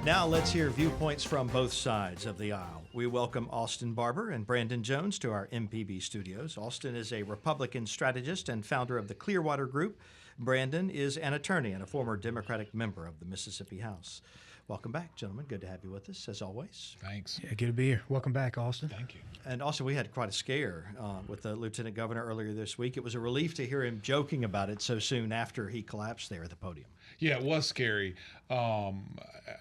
Now let's hear viewpoints from both sides of the aisle. We welcome Austin Barbour and Brandon Jones to our MPB studios. Austin is a Republican strategist and founder of the Clearwater Group. Brandon is an attorney and a former Democratic member of the Mississippi House. Welcome back, gentlemen. Good to have you with us, as always. Thanks. Yeah, good to be here. Welcome back, Austin. Thank you. And also, we had quite a scare with the Lieutenant Governor earlier this week. It was a relief to hear him joking about it so soon after he collapsed there at the podium. Yeah, it was scary. I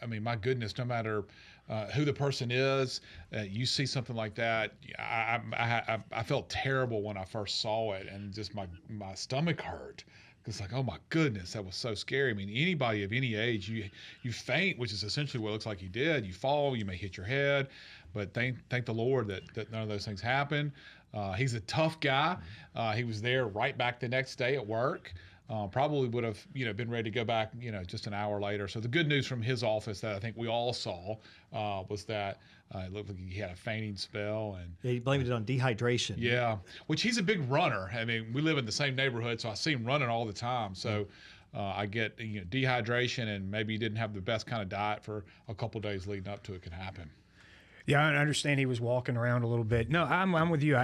mean, my goodness, no matter who the person is, you see something like that. I felt terrible when I first saw it, and just my stomach hurt. It's like, oh my goodness, that was so scary. I mean, anybody of any age, you faint, which is essentially what it looks like he did. You fall, you may hit your head, but thank the Lord that none of those things happened. He's a tough guy. He was there right back the next day at work. Probably would have, been ready to go back, just an hour later. So the good news from his office that I think we all saw was that it looked like he had a fainting spell, and he blamed it on dehydration. Yeah, which he's a big runner. I mean, we live in the same neighborhood, so I see him running all the time. So I get dehydration, and maybe he didn't have the best kind of diet for a couple days leading up to it. Can happen. Yeah, I understand he was walking around a little bit. No, I'm with you.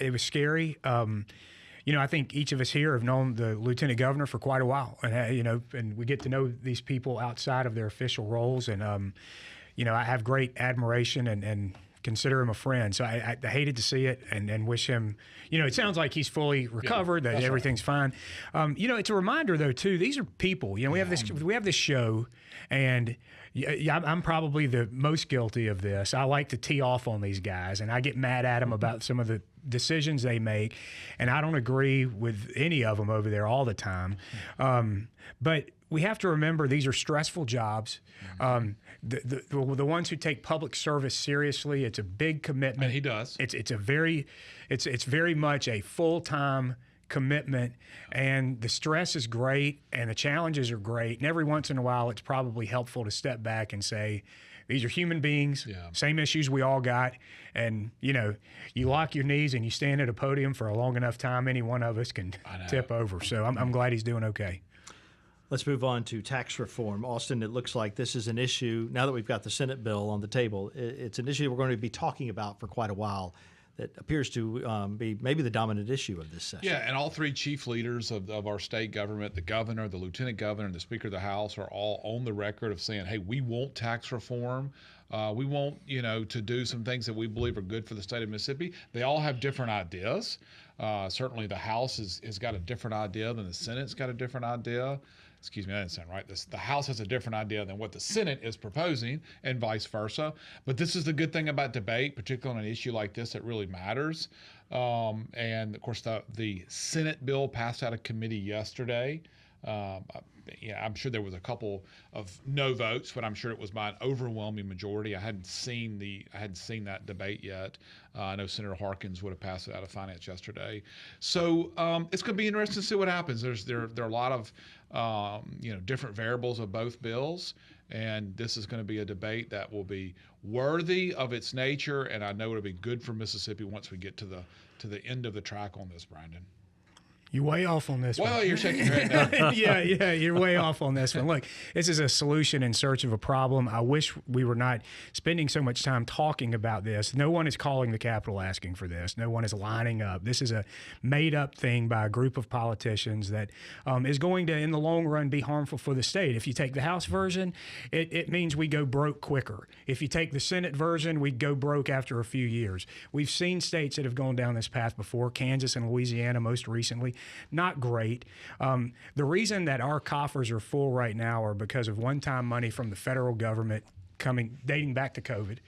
It was scary. I think each of us here have known the Lieutenant Governor for quite a while, and and we get to know these people outside of their official roles, and I have great admiration and consider him a friend. So I hated to see it and wish him. It sounds like he's fully recovered, that everything's fine. It's a reminder though too. These are people. We have this show, and I'm probably the most guilty of this. I like to tee off on these guys, and I get mad at them about some of the decisions they make, and I don't agree with any of them over there all the time. But we have to remember these are stressful jobs. The ones who take public service seriously, it's a big commitment. And he does. It's very much a full-time commitment, and the stress is great and the challenges are great, and every once in a while it's probably helpful to step back and say, these are human beings, same issues we all got, and you lock your knees and you stand at a podium for a long enough time, any one of us can tip over. So I'm glad he's doing okay. Let's move on to tax reform. Austin, it looks like this is an issue, now that we've got the Senate bill on the table, it's an issue we're going to be talking about for quite a while that appears to be maybe the dominant issue of this session. Yeah, and all three chief leaders of our state government, the governor, the lieutenant governor, and the Speaker of the House, are all on the record of saying, hey, we want tax reform. We want, to do some things that we believe are good for the state of Mississippi. They all have different ideas. Certainly the House has got a different idea than the Senate's got a different idea. Excuse me, that didn't sound right. The House has a different idea than what the Senate is proposing, and vice versa. But this is the good thing about debate, particularly on an issue like this that really matters. And of course, the Senate bill passed out of committee yesterday. I'm sure there was a couple of no votes, but I'm sure it was by an overwhelming majority. I hadn't seen that debate yet. I know Senator Harkins would have passed it out of finance yesterday. So it's going to be interesting to see what happens. There are a lot of different variables of both bills, and this is going to be a debate that will be worthy of its nature, and I know it'll be good for Mississippi once we get to the end of the track on this, Brandon. You're way off on this one. Well, you're shaking your head now. Yeah, you're way off on this one. Look, this is a solution in search of a problem. I wish we were not spending so much time talking about this. No one is calling the Capitol asking for this. No one is lining up. This is a made-up thing by a group of politicians that is going to, in the long run, be harmful for the state. If you take the House version, it means we go broke quicker. If you take the Senate version, we go broke after a few years. We've seen states that have gone down this path before, Kansas and Louisiana most recently. Not great. The reason that our coffers are full right now are because of one-time money from the federal government dating back to COVID,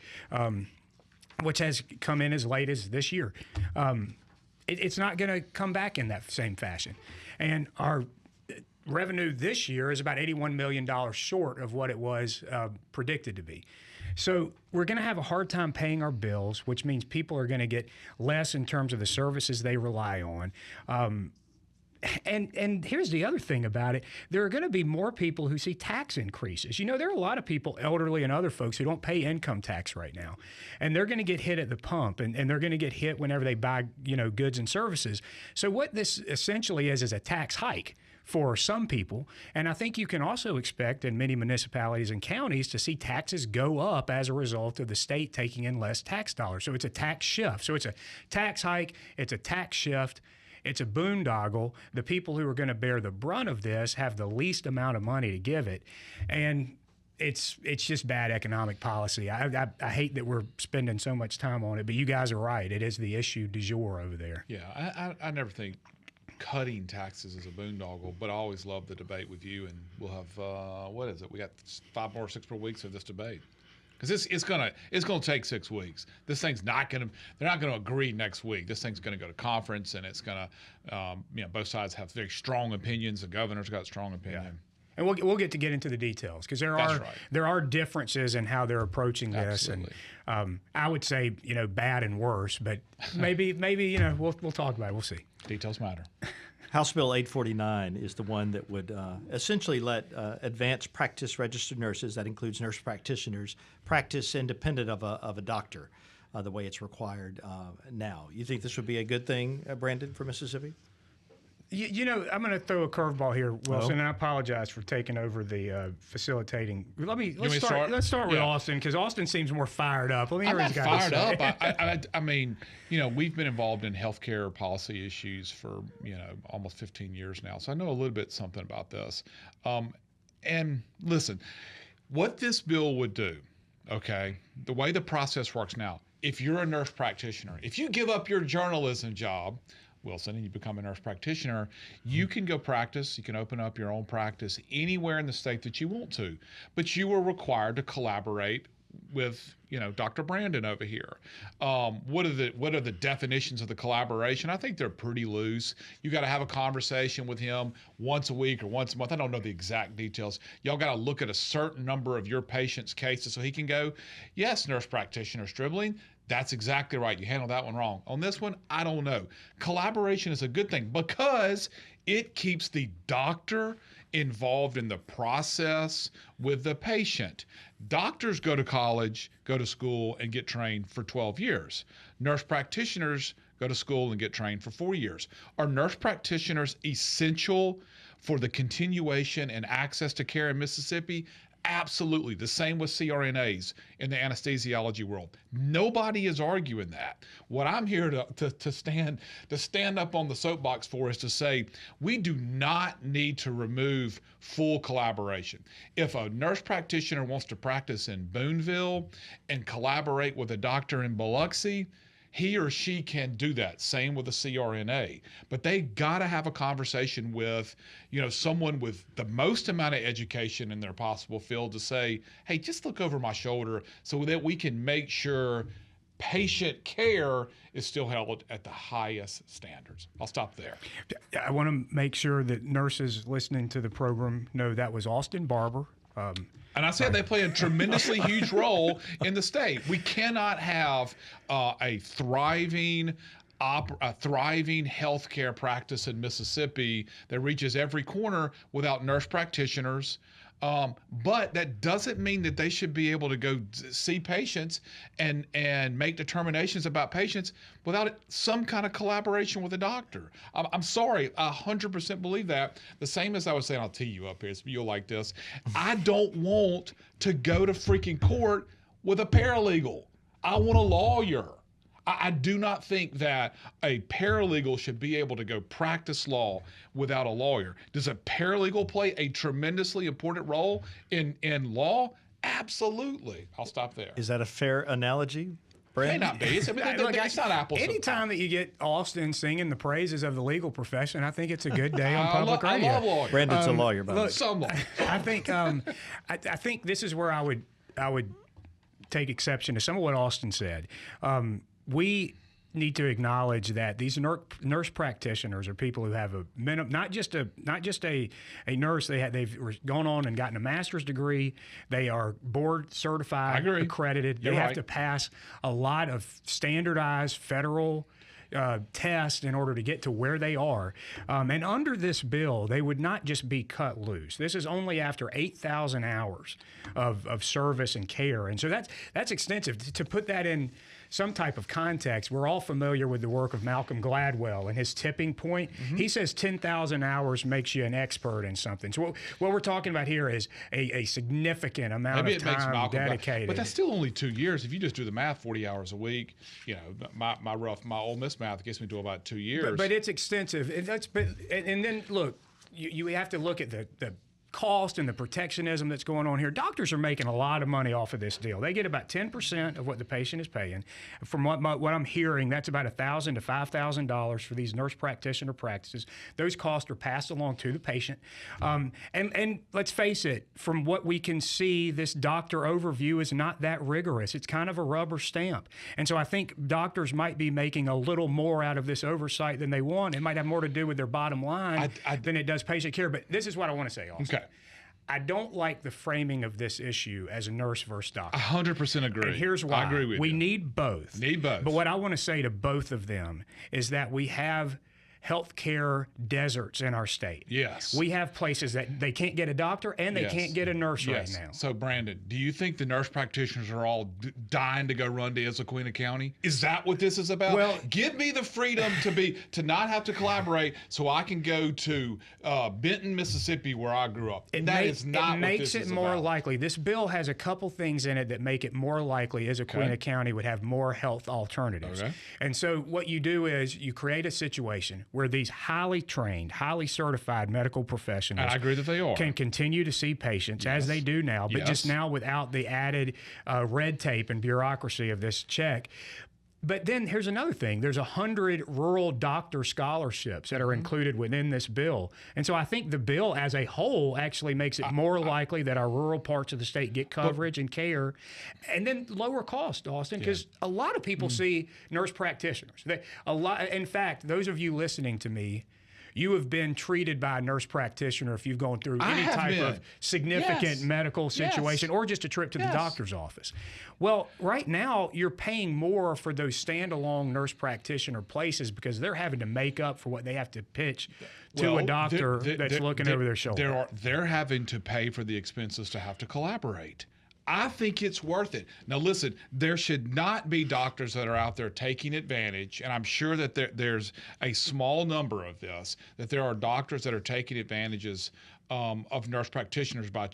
which has come in as late as this year. It's not going to come back in that same fashion. And our revenue this year is about $81 million short of what it was predicted to be. So we're going to have a hard time paying our bills, which means people are going to get less in terms of the services they rely on. And here's the other thing about it. There are going to be more people who see tax increases. You know, there are a lot of people, elderly and other folks, who don't pay income tax right now. And they're going to get hit at the pump, and they're going to get hit whenever they buy, goods and services. So what this essentially is a tax hike for some people. And I think you can also expect in many municipalities and counties to see taxes go up as a result of the state taking in less tax dollars. So it's a tax shift. So it's a tax hike, it's a tax shift. It's a boondoggle. The people who are going to bear the brunt of this have the least amount of money to give it. And it's just bad economic policy. I hate that we're spending so much time on it, but you guys are right. It is the issue du jour over there. Yeah, I never think cutting taxes is a boondoggle, but I always love the debate with you, and we'll have, what is it? We got 5 more, 6 more weeks of this debate. Because it's gonna take 6 weeks. This thing's not gonna. They're not gonna agree next week. This thing's gonna go to conference, and it's gonna. Both sides have very strong opinions. The governor's got strong opinion. Yeah. And we'll get into the details because there are differences in how they're approaching this. Absolutely. And I would say bad and worse, but maybe we'll talk about it. We'll see. Details matter. House Bill 849 is the one that would essentially let advanced practice registered nurses, that includes nurse practitioners, practice independent of a doctor, the way it's required now. You think this would be a good thing, Brandon, for Mississippi? I'm going to throw a curveball here, Wilson, and I apologize for taking over the facilitating. Let's start with Austin, because Austin seems more fired up. Let me hear what he's got to say. Fired up. I mean, we've been involved in healthcare policy issues for almost 15 years now, so I know a little bit something about this. And listen, what this bill would do, okay, the way the process works now, if you're a nurse practitioner, if you give up your journalism job, Wilson, and you become a nurse practitioner, you can go practice. You can open up your own practice anywhere in the state that you want to, but you are required to collaborate with, Dr. Brandon over here. What are the definitions of the collaboration? I think they're pretty loose. You got to have a conversation with him once a week or once a month. I don't know the exact details. Y'all got to look at a certain number of your patients' cases so he can go, yes, nurse practitioner Stribling, that's exactly right. You handled that one wrong. On this one, I don't know. Collaboration is a good thing because it keeps the doctor involved in the process with the patient. Doctors go to college, go to school, and get trained for 12 years. Nurse practitioners go to school and get trained for 4 years. Are nurse practitioners essential for the continuation and access to care in Mississippi? Absolutely. The same with CRNAs in the anesthesiology world. Nobody is arguing that. What I'm here to stand up on the soapbox for is to say we do not need to remove full collaboration. If a nurse practitioner wants to practice in Boonville and collaborate with a doctor in Biloxi, he or she can do that. Same with a CRNA. But they got to have a conversation with, someone with the most amount of education in their possible field to say, hey, just look over my shoulder so that we can make sure patient care is still held at the highest standards. I'll stop there. I want to make sure that nurses listening to the program know that was Austin Barbour. And I said they play a tremendously huge role in the state. We cannot have a thriving healthcare practice in Mississippi that reaches every corner without nurse practitioners. But that doesn't mean that they should be able to go see patients and make determinations about patients without some kind of collaboration with a doctor. I'm sorry, I 100% believe that. The same as I was saying, I'll tee you up here, so you'll like this. I don't want to go to freaking court with a paralegal. I want a lawyer. I do not think that a paralegal should be able to go practice law without a lawyer. Does a paralegal play a tremendously important role in law? Absolutely. I'll stop there. Is that a fair analogy, Brandon? May not be. It's not apples. Anytime that you get Austin singing the praises of the legal profession, I think it's a good day on public radio. I love lawyers. Brandon's a lawyer, by the way. Some lawyers. I think this is where I would take exception to some of what Austin said. We need to acknowledge that these nurse practitioners are people who have a not just a nurse. They've gone on and gotten a master's degree. They are board certified, accredited. They have to pass a lot of standardized federal tests in order to get to where they are. And under this bill, they would not just be cut loose. This is only after 8,000 hours of service and care. And so that's extensive. To put that in some type of context, we're all familiar with the work of Malcolm Gladwell and his tipping point. He says 10,000 hours makes you an expert in something. So what we're talking about here is a significant amount of time dedicated. But that's still only 2 years. If you just do the math, 40 hours a week, my Ole Miss math gets me to about 2 years. But it's extensive. And then look, you have to look at the cost and the protectionism that's going on here. Doctors are making a lot of money off of this deal. They get about 10% of what the patient is paying. From what I'm hearing, that's about $1,000 to $5,000 for these nurse practitioner practices. Those costs are passed along to the patient. And let's face it, from what we can see, this doctor overview is not that rigorous. It's kind of a rubber stamp. And so I think doctors might be making a little more out of this oversight than they want. It might have more to do with their bottom line than it does patient care. But this is what I want to say also. Okay. I don't like the framing of this issue as a nurse versus doctor. 100% agree. And here's why. I agree with you. We need both. Need both. But what I want to say to both of them is that we have healthcare deserts in our state. Yes. We have places that they can't get a doctor and they can't get a nurse right now. So, Brandon, do you think the nurse practitioners are all dying to go run to Issaquah County? Is that what this is about? Well, give me the freedom to not have to collaborate so I can go to Benton, Mississippi, where I grew up. That is not what this is about. It makes it more likely. This bill has a couple things in it that make it more likely Issaquah County would have more health alternatives. Okay. And so what you do is you create a situation where these highly trained, highly certified medical professionals, and I agree that they are, can continue to see patients as they do now, but just now without the added red tape and bureaucracy of this check. But then here's another thing. There's 100 rural doctor scholarships that are included within this bill. And so I think the bill as a whole actually makes it more likely that our rural parts of the state get coverage and care, and then lower cost, Austin, because a lot of people see nurse practitioners. In fact, those of you listening to me, you have been treated by a nurse practitioner if you've gone through any type of significant medical situation or just a trip to the doctor's office. Well, right now, you're paying more for those standalone nurse practitioner places because they're having to make up for what they have to pitch to a doctor that's looking over their shoulder. They're having to pay for the expenses to have to collaborate. I think it's worth it. Now, listen, there should not be doctors that are out there taking advantage, and I'm sure that there's a small number of this, that there are doctors that are taking advantages of nurse practitioners by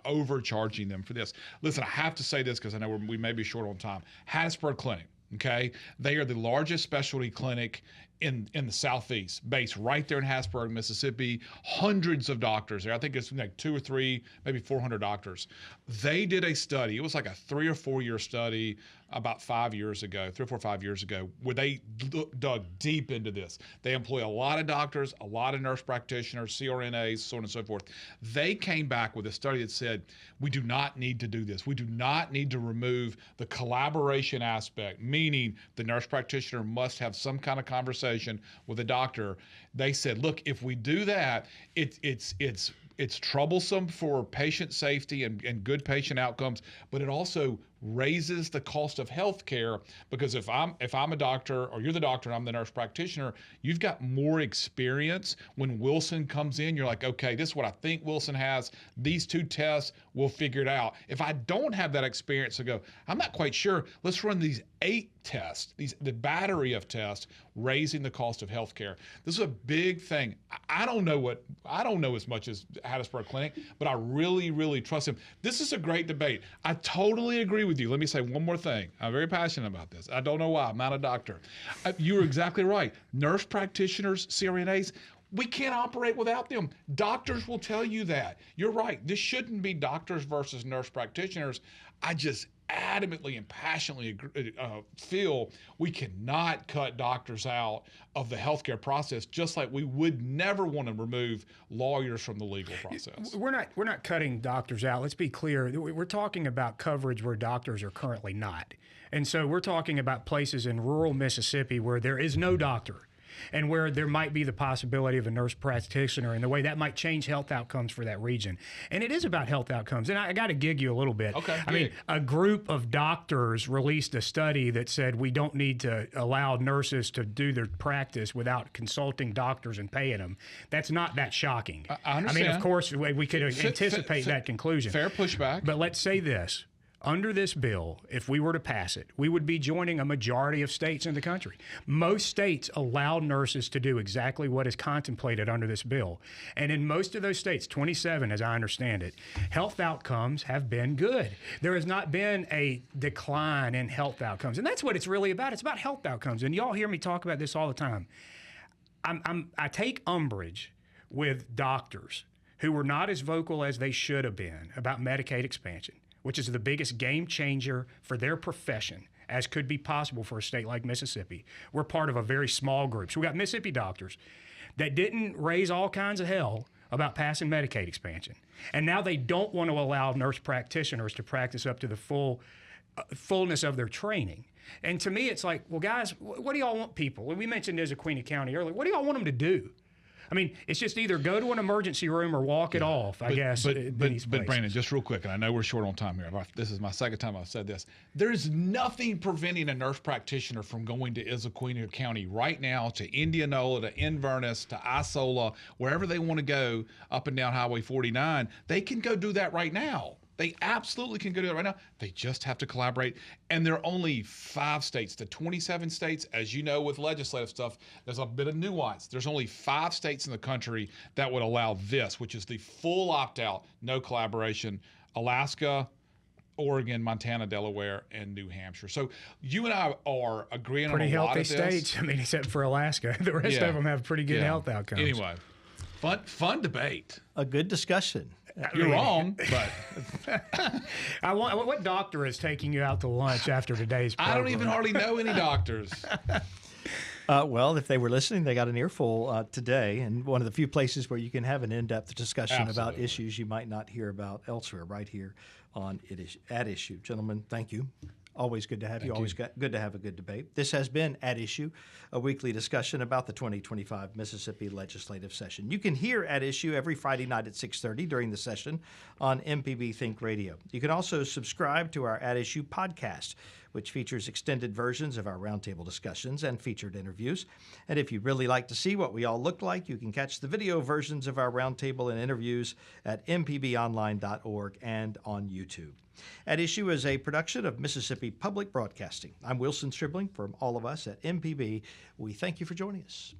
overcharging them for this. Listen, I have to say this because I know we may be short on time. Hattiesburg Clinic, okay? They are the largest specialty clinic in the Southeast, based right there in Hattiesburg, Mississippi. Hundreds of doctors there. I think it's like 2 or 3, maybe 400 doctors. They did a study. It was like a 3 or 4 year study about 5 years ago, 3 or 4 or 5 years ago, where they dug deep into this. They employ a lot of doctors, a lot of nurse practitioners, CRNAs, so on and so forth. They came back with a study that said, we do not need to do this. We do not need to remove the collaboration aspect, meaning the nurse practitioner must have some kind of conversation with a doctor. They said, look, if we do that, it's troublesome for patient safety and good patient outcomes, but it also raises the cost of health care, because if I'm a doctor or you're the doctor and I'm the nurse practitioner, you've got more experience. When Wilson comes in, you're like, okay, this is what I think Wilson has. These 2 tests, we'll figure it out. If I don't have that experience, I go, I'm not quite sure. Let's run these 8 tests, the battery of tests, raising the cost of health care. This is a big thing. I don't know as much as Hattiesburg Clinic, but I really, really trust him. This is a great debate. I totally agree with you. Let me say one more thing. I'm very passionate about this. I don't know why. I'm not a doctor. You're exactly right. Nurse practitioners, CRNAs, we can't operate without them. Doctors will tell you that. You're right. This shouldn't be doctors versus nurse practitioners. I just adamantly and passionately feel we cannot cut doctors out of the healthcare process, just like we would never want to remove lawyers from the legal process. We're not cutting doctors out. Let's be clear. We're talking about coverage where doctors are currently not. And so we're talking about places in rural Mississippi where there is no doctor. and where there might be the possibility of a nurse practitioner and the way that might change health outcomes for that region. And it is about health outcomes. And I got to gig you a little bit. Okay, I mean, a group of doctors released a study that said we don't need to allow nurses to do their practice without consulting doctors and paying them. That's not that shocking. I understand. I mean, of course, we could anticipate that conclusion. Fair pushback. But let's say this. Under this bill, if we were to pass it, we would be joining a majority of states in the country. Most states allow nurses to do exactly what is contemplated under this bill. And in most of those states, 27 as I understand it, health outcomes have been good. There has not been a decline in health outcomes. And that's what it's really about. It's about health outcomes. And y'all hear me talk about this all the time. I take umbrage with doctors who were not as vocal as they should have been about Medicaid expansion, which is the biggest game changer for their profession, as could be possible for a state like Mississippi. We're part of a very small group. So we got Mississippi doctors that didn't raise all kinds of hell about passing Medicaid expansion. And now they don't want to allow nurse practitioners to practice up to the fullness of their training. And to me, it's like, well, guys, what do y'all want people? We mentioned Issaquah County earlier. What do y'all want them to do? I mean, it's just either go to an emergency room or walk it off, I guess. But Brandon, just real quick, and I know we're short on time here. This is my second time I've said this. There's nothing preventing a nurse practitioner from going to Issaquah County right now, to Indianola, to Inverness, to Isola, wherever they want to go up and down Highway 49. They can go do that right now. They absolutely can go do that right now. They just have to collaborate. And there are only 5 states. The 27 states, as you know, with legislative stuff, there's a bit of nuance. There's only 5 states in the country that would allow this, which is the full opt-out, no collaboration: Alaska, Oregon, Montana, Delaware, and New Hampshire. So you and I are agreeing on a lot of this. Pretty healthy states. I mean, except for Alaska. The rest of them have pretty good health outcomes. Anyway, fun debate. A good discussion. You're wrong, but what doctor is taking you out to lunch after today's program? I don't even hardly know any doctors. Well, if they were listening, they got an earful today, and one of the few places where you can have an in-depth discussion about issues you might not hear about elsewhere, right here on At Issue. Gentlemen, thank you. Always good to have you. Always good to have a good debate. This has been At Issue, a weekly discussion about the 2025 Mississippi legislative session. You can hear At Issue every Friday night at 6:30 during the session on MPB Think Radio. You can also subscribe to our At Issue podcast, which features extended versions of our roundtable discussions and featured interviews. And if you'd really like to see what we all look like, you can catch the video versions of our roundtable and interviews at mpbonline.org and on YouTube. At Issue is a production of Mississippi Public Broadcasting. I'm Wilson Stribling. From all of us at MPB, we thank you for joining us.